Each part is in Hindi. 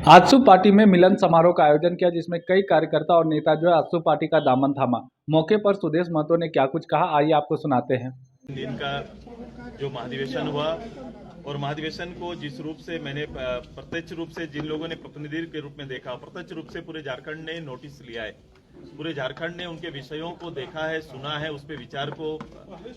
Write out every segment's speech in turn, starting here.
आजसू पार्टी में मिलन समारोह का आयोजन किया, जिसमें कई कार्यकर्ता और नेता जो है आजसू पार्टी का दामन थामा। मौके पर सुदेश महतो ने क्या कुछ कहा, आइए आपको सुनाते हैं। दिन का जो महाधिवेशन हुआ और महाधिवेशन को जिस रूप से मैंने प्रत्यक्ष रूप से जिन लोगों ने प्रतिनिधि के रूप में देखा, प्रत्यक्ष रूप से पूरे झारखंड ने नोटिस लिया है, पूरे झारखंड ने उनके विषयों को देखा है, सुना है, उस पे विचार को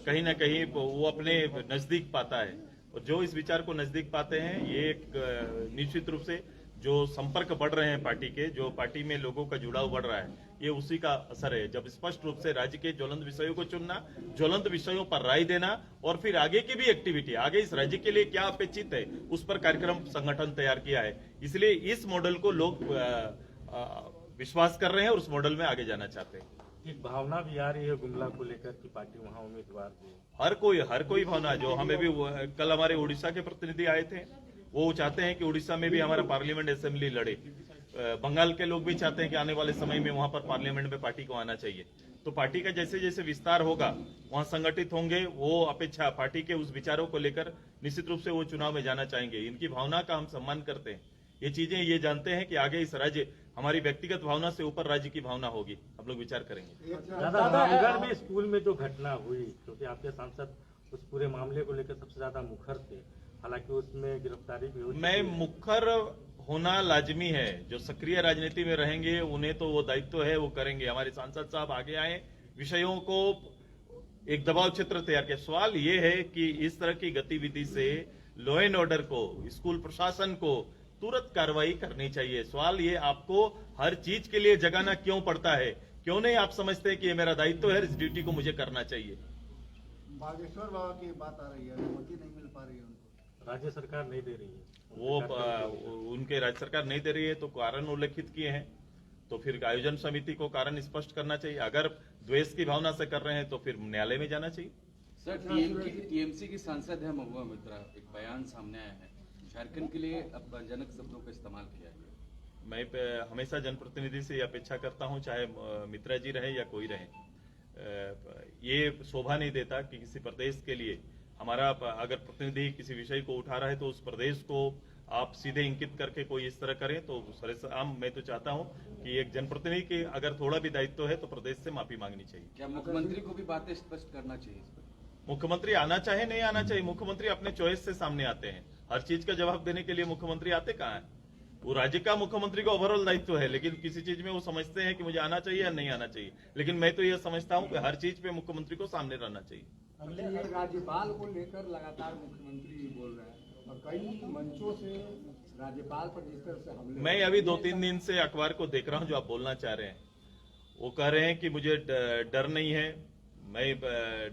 कहीं ना कहीं वो अपने नजदीक पाता है। और जो इस विचार को नजदीक पाते हैं, ये एक निश्चित रूप से जो संपर्क बढ़ रहे हैं पार्टी के, जो पार्टी में लोगों का जुड़ाव बढ़ रहा है, ये उसी का असर है। जब स्पष्ट रूप से राज्य के ज्वलंत विषयों को चुनना, ज्वलंत विषयों पर राय देना और फिर आगे की भी एक्टिविटी, आगे इस राज्य के लिए क्या अपेक्षित है, उस पर कार्यक्रम संगठन तैयार किया है। इसलिए इस मॉडल को लोग विश्वास कर रहे हैं और उस मॉडल में आगे जाना चाहते हैं। एक भावना भी आ रही है गुमला को लेकर कि पार्टी वहां उम्मीदवार दे। हर कोई भावना, जो हमें भी कल हमारे उड़ीसा के प्रतिनिधि आए थे, वो चाहते हैं कि उड़ीसा में भी हमारा पार्लियामेंट असेंबली लड़े। बंगाल के लोग भी चाहते हैं कि आने वाले समय में वहां पर पार्लियामेंट में पार्टी को आना चाहिए। तो पार्टी का जैसे जैसे विस्तार होगा, वहां संगठित होंगे, वो अपेक्षा पार्टी के उस विचारों को लेकर निश्चित रूप से वो चुनाव में जाना चाहेंगे। इनकी भावना का हम सम्मान करते हैं। ये चीजें ये जानते हैं कि आगे इस राज्य, हमारी व्यक्तिगत भावना से ऊपर राज्य की भावना होगी। हम लोग विचार करेंगे। रामगढ़ में स्कूल में जो घटना हुई, क्योंकि आपके सांसद उस पूरे मामले को लेकर सबसे ज्यादा मुखर थे, हालांकि उसमें गिरफ्तारी भी हुई। मैं मुखर होना लाजमी है। जो सक्रिय राजनीति में रहेंगे उन्हें तो वो दायित्व है, वो करेंगे। हमारे सांसद साहब आगे आए, विषयों को एक दबाव क्षेत्र तैयार किया। सवाल ये है कि इस तरह की गतिविधि से लॉ एंड ऑर्डर को, स्कूल प्रशासन को तुरंत कार्रवाई करनी चाहिए। सवाल ये, आपको हर चीज के लिए जगाना क्यों पड़ता है? क्यों नहीं आप समझते हैं कि ये मेरा दायित्व है, इस ड्यूटी को मुझे करना चाहिए? बागेश्वर बाबा की बात आ रही है, अनुमति नहीं मिल पा रही है उनको। राज्य सरकार नहीं दे रही है। वो उनके राज्य सरकार नहीं दे रही है, तो कारण उल्लेखित किए हैं, तो फिर आयोजन समिति को कारण स्पष्ट करना चाहिए। अगर द्वेष की भावना से कर रहे हैं तो फिर न्यायालय में जाना चाहिए। सर, टीएमसी की सांसद है महुआ मित्रा, एक बयान सामने आया है, झारखंड के लिए अपमानजनक शब्दों का इस्तेमाल किया है। मैं हमेशा जनप्रतिनिधि से अपेक्षा करता हूं, चाहे मित्रा जी रहे या कोई रहे, ये शोभा नहीं देता कि किसी प्रदेश के लिए हमारा अगर प्रतिनिधि किसी विषय को उठा रहा है तो उस प्रदेश को आप सीधे इंकित करके कोई इस तरह करें, तो सरेआम मैं तो चाहता हूं कि एक जनप्रतिनिधि के अगर थोड़ा भी दायित्व है तो प्रदेश से माफी मांगनी चाहिए। क्या मुख्यमंत्री को भी बातें स्पष्ट करना चाहिए? मुख्यमंत्री आना चाहे नहीं आना चाहिए, मुख्यमंत्री अपने चॉइस से सामने आते हैं। हर चीज का जवाब देने के लिए मुख्यमंत्री आते कहाँ है? वो राज्य का मुख्यमंत्री का ओवरऑल दायित्व है, लेकिन किसी चीज में वो समझते हैं कि मुझे आना चाहिए या नहीं आना चाहिए। लेकिन मैं तो ये समझता हूँ कि हर चीज पे मुख्यमंत्री को सामने रहना चाहिए। अगले राज्यपाल को लेकर लगातार मुख्यमंत्री बोल रहे हैं और कई मंचों से राज्यपाल पर जिस तरह से हमले, मैं अभी 2-3 दिन से अखबार को देख रहा हूँ, जो आप बोलना चाह रहे हैं। वो कह रहे हैं कि मुझे डर नहीं है, मैं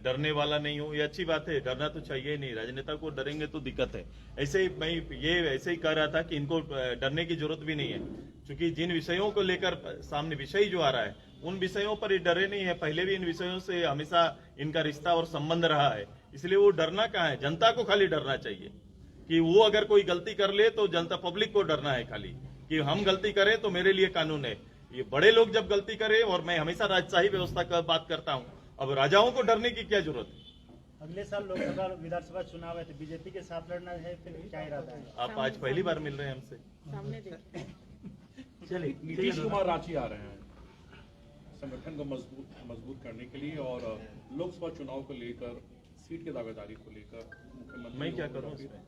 डरने वाला नहीं हूं। ये अच्छी बात है, डरना तो चाहिए ही नहीं। राजनेता को डरेंगे तो दिक्कत है। ऐसे ही मैं ये ऐसे ही कह रहा था कि इनको डरने की जरूरत भी नहीं है, क्योंकि जिन विषयों को लेकर सामने विषय जो आ रहा है, उन विषयों पर ये डरे नहीं है। पहले भी इन विषयों से हमेशा इनका रिश्ता और संबंध रहा है, इसलिए वो डरना कहाँ है? जनता को खाली डरना चाहिए कि वो अगर कोई गलती कर ले तो जनता, पब्लिक को डरना है खाली कि हम गलती करें तो मेरे लिए कानून है। ये बड़े लोग जब गलती करें, और मैं हमेशा राजशाही व्यवस्था का बात करता हूँ, अब राजाओं को डरने की क्या जरूरत है? अगले साल लोकसभा विधानसभा चुनाव है, तो बीजेपी के साथ लड़ना है, फिर क्या इरादा है? आप आज पहली बार मिल रहे हैं हमसे। चलिए, नीतीश कुमार रांची आ रहे हैं संगठन को मजबूत करने के लिए और लोकसभा चुनाव को लेकर, सीट की दावेदारी को लेकर मुख्यमंत्री। मैं क्या करूं उसमें?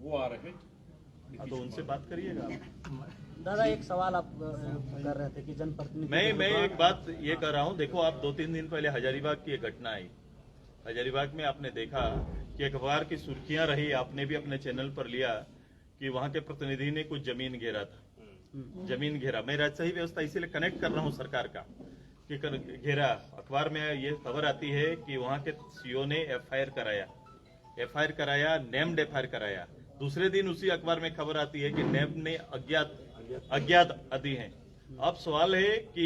वो आ रहे हैं, तो उनसे बात करिएगा। दादा, एक सवाल आप कर रहे थे कि जनप्रतिनिधि, मैं एक बात ये कर रहा हूँ। देखो, आप 2-3 दिन पहले हजारीबाग की एक घटना आई। हजारीबाग में आपने देखा कि अखबार की सुर्खियां रही, आपने भी अपने चैनल पर लिया कि वहां के प्रतिनिधि ने कुछ जमीन घेरा था। जमीन घेरा, मैं राजशाही व्यवस्था इसीलिए कनेक्ट कर रहा हूँ सरकार का कि घेरा। अखबार में ये खबर आती है कि वहां के सीओ ने एफआईआर कराया, नेम्ड एफआईआर कराया। दूसरे दिन उसी अखबार में खबर आती है कि नेब ने अज्ञात आदि हैं। अब सवाल है कि